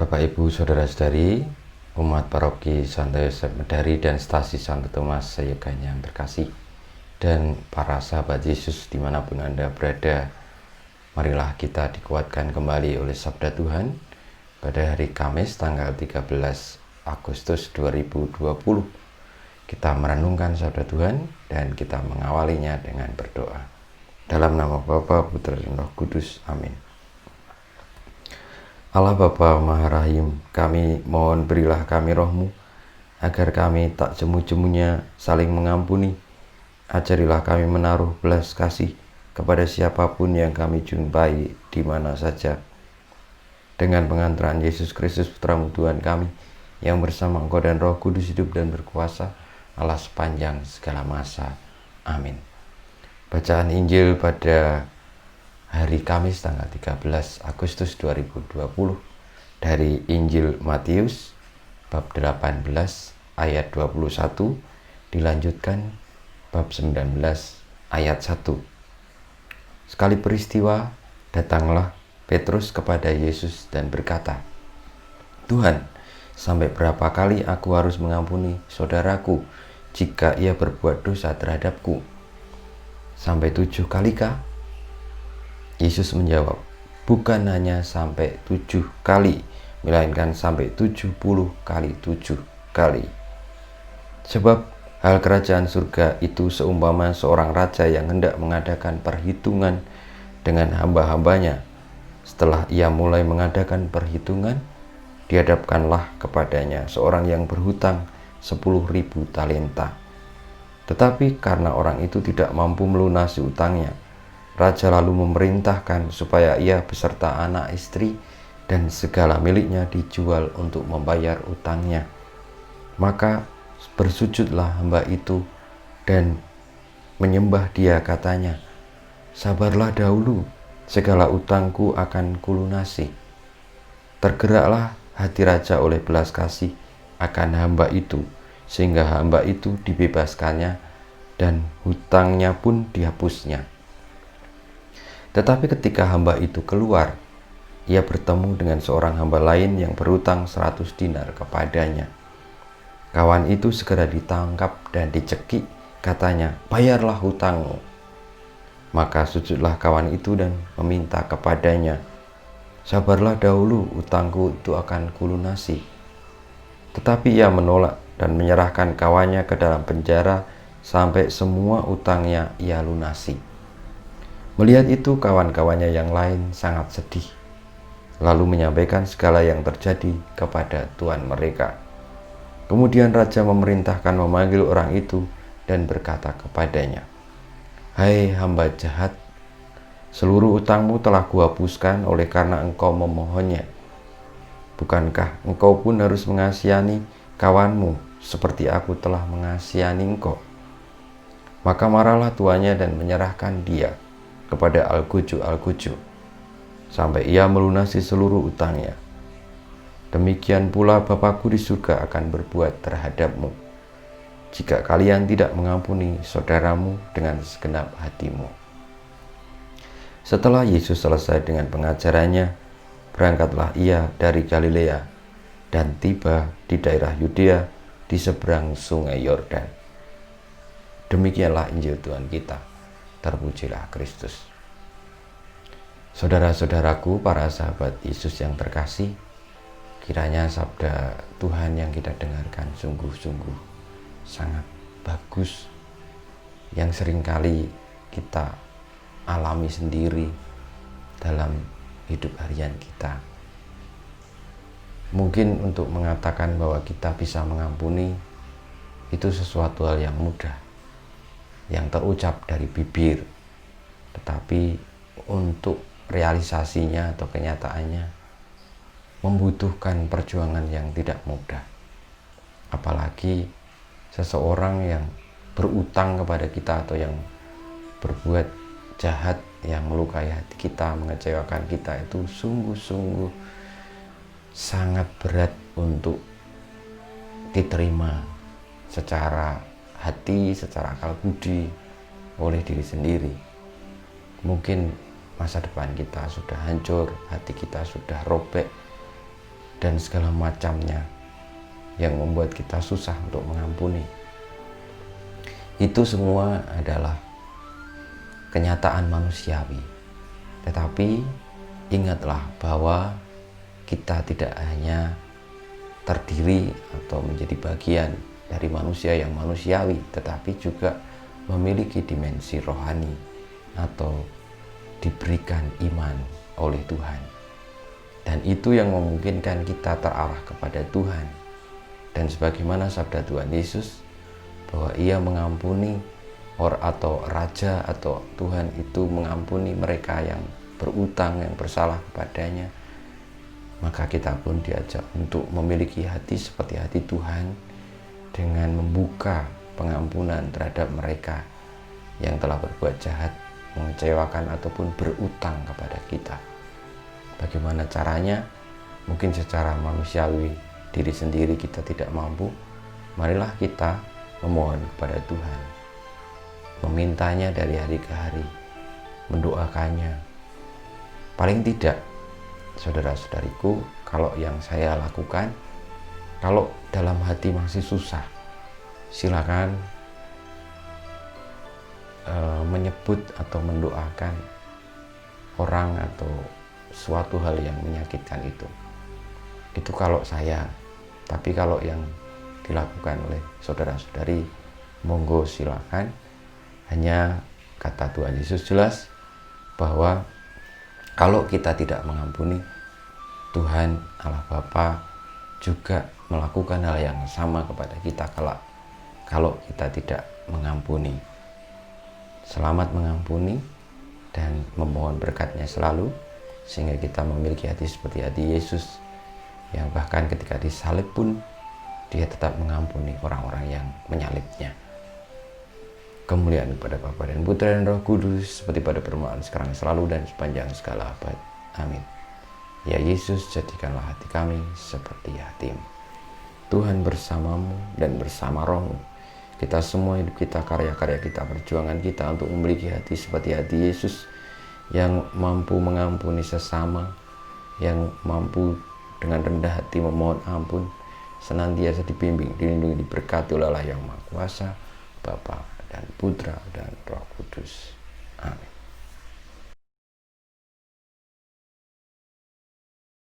Bapak Ibu Saudara-saudari umat paroki Santo Yosef Medari dan stasi Santo Thomas Sayoganya yang terkasih, dan para sahabat Yesus dimanapun Anda berada, marilah kita dikuatkan kembali oleh sabda Tuhan pada hari Kamis tanggal 13 Agustus 2020. Kita merenungkan sabda Tuhan dan kita mengawalinya dengan berdoa. Dalam nama Bapa, Putra dan Roh Kudus. Amin. Allah Bapa Maha Rahim, kami mohon berilah kami roh-Mu, agar kami tak jemu-jemunya saling mengampuni. Ajarilah kami menaruh belas kasih kepada siapapun yang kami jumpai di mana saja. Dengan pengantaran Yesus Kristus Putra-Mu Tuhan kami, yang bersama Engkau dan Roh Kudus hidup dan berkuasa, Allah sepanjang segala masa. Amin. Bacaan Injil pada hari Kamis tanggal 13 Agustus 2020 dari Injil Matius bab 18 ayat 21 dilanjutkan bab 19 ayat 1. Sekali peristiwa datanglah Petrus kepada Yesus dan berkata, "Tuhan, sampai berapa kali aku harus mengampuni saudaraku jika ia berbuat dosa terhadapku? Sampai 7 kalikah?" Yesus menjawab, "Bukan hanya sampai 7 kali, melainkan sampai 70 kali 7 kali. Sebab hal kerajaan surga itu seumpama seorang raja yang hendak mengadakan perhitungan dengan hamba-hambanya. Setelah ia mulai mengadakan perhitungan, dihadapkanlah kepadanya seorang yang berhutang 10.000 talenta. Tetapi karena orang itu tidak mampu melunasi utangnya, raja lalu memerintahkan supaya ia beserta anak istri dan segala miliknya dijual untuk membayar utangnya. Maka bersujudlah hamba itu dan menyembah dia, katanya, 'Sabarlah dahulu, segala utangku akan kulunasi.' Tergeraklah hati raja oleh belas kasih akan hamba itu, sehingga hamba itu dibebaskannya dan hutangnya pun dihapusnya. Tetapi ketika hamba itu keluar, ia bertemu dengan seorang hamba lain yang berhutang 100 dinar kepadanya. Kawan itu segera ditangkap dan dicekik, katanya, 'Bayarlah hutangmu.' Maka sujudlah kawan itu dan meminta kepadanya, 'Sabarlah dahulu, utangku itu akan kulunasi.' Tetapi ia menolak dan menyerahkan kawannya ke dalam penjara sampai semua utangnya ia lunasi. Melihat itu, kawan-kawannya yang lain sangat sedih, lalu menyampaikan segala yang terjadi kepada tuan mereka. Kemudian raja memerintahkan memanggil orang itu dan berkata kepadanya, 'Hai hamba jahat, seluruh utangmu telah kuhapuskan oleh karena engkau memohonnya. Bukankah engkau pun harus mengasihani kawanmu seperti aku telah mengasihani engkau?' Maka marahlah tuannya dan menyerahkan dia kepada Al-Guju sampai ia melunasi seluruh utangnya. Demikian pula Bapakku di surga akan berbuat terhadapmu, jika kalian tidak mengampuni saudaramu dengan segenap hatimu." Setelah Yesus selesai dengan pengajarannya, berangkatlah ia dari Galilea dan tiba di daerah Yudea di seberang sungai Yordan. Demikianlah Injil Tuhan kita. Terpujilah Kristus. Saudara-saudaraku, para sahabat Yesus yang terkasih, kiranya sabda Tuhan yang kita dengarkan sungguh-sungguh sangat bagus, yang seringkali kita alami sendiri dalam hidup harian kita. Mungkin untuk mengatakan bahwa kita bisa mengampuni itu sesuatu hal yang mudah, yang terucap dari bibir, tetapi untuk realisasinya atau kenyataannya membutuhkan perjuangan yang tidak mudah. Apalagi seseorang yang berutang kepada kita atau yang berbuat jahat, yang melukai hati kita, mengecewakan kita, itu sungguh-sungguh sangat berat untuk diterima secara hati, secara akal budi oleh diri sendiri. Mungkin masa depan kita sudah hancur, hati kita sudah robek, dan segala macamnya yang membuat kita susah untuk mengampuni. Itu semua adalah kenyataan manusiawi. Tetapi ingatlah bahwa kita tidak hanya terdiri atau menjadi bagian dari manusia yang manusiawi, tetapi juga memiliki dimensi rohani atau diberikan iman oleh Tuhan. Dan itu yang memungkinkan kita terarah kepada Tuhan. Dan sebagaimana sabda Tuhan Yesus bahwa Ia mengampuni atau Raja atau Tuhan itu mengampuni mereka yang berutang, yang bersalah kepadanya, maka kita pun diajak untuk memiliki hati seperti hati Tuhan dengan membuka pengampunan terhadap mereka yang telah berbuat jahat, mengecewakan ataupun berutang kepada kita. Bagaimana caranya? Mungkin secara manusiawi diri sendiri kita tidak mampu. Marilah kita memohon kepada Tuhan, memintanya dari hari ke hari, mendoakannya. Paling tidak, saudara-saudariku, kalau yang saya lakukan, kalau dalam hati masih susah, silakan menyebut atau mendoakan orang atau suatu hal yang menyakitkan itu. Itu kalau saya. Tapi kalau yang dilakukan oleh saudara-saudari, monggo silakan. Hanya kata Tuhan Yesus jelas bahwa kalau kita tidak mengampuni, Tuhan Allah Bapa juga melakukan hal yang sama kepada kita kalau kita tidak mengampuni. Selamat mengampuni dan memohon berkatnya selalu, sehingga kita memiliki hati seperti hati Yesus, yang bahkan ketika disalib pun Dia tetap mengampuni orang-orang yang menyalibnya. Kemuliaan kepada Bapa dan Putra dan Roh Kudus, seperti pada permulaan, sekarang, selalu, dan sepanjang segala abad. Amin. Ya Yesus, jadikanlah hati kami seperti hati-Mu. Tuhan bersamamu dan bersama rohmu. Kita semua, hidup kita, karya-karya kita, perjuangan kita untuk memiliki hati seperti hati Yesus, yang mampu mengampuni sesama, yang mampu dengan rendah hati memohon ampun, senantiasa dibimbing, dilindungi, diberkati oleh Allah yang Maha Kuasa, Bapa dan Putra dan Roh Kudus. Amin.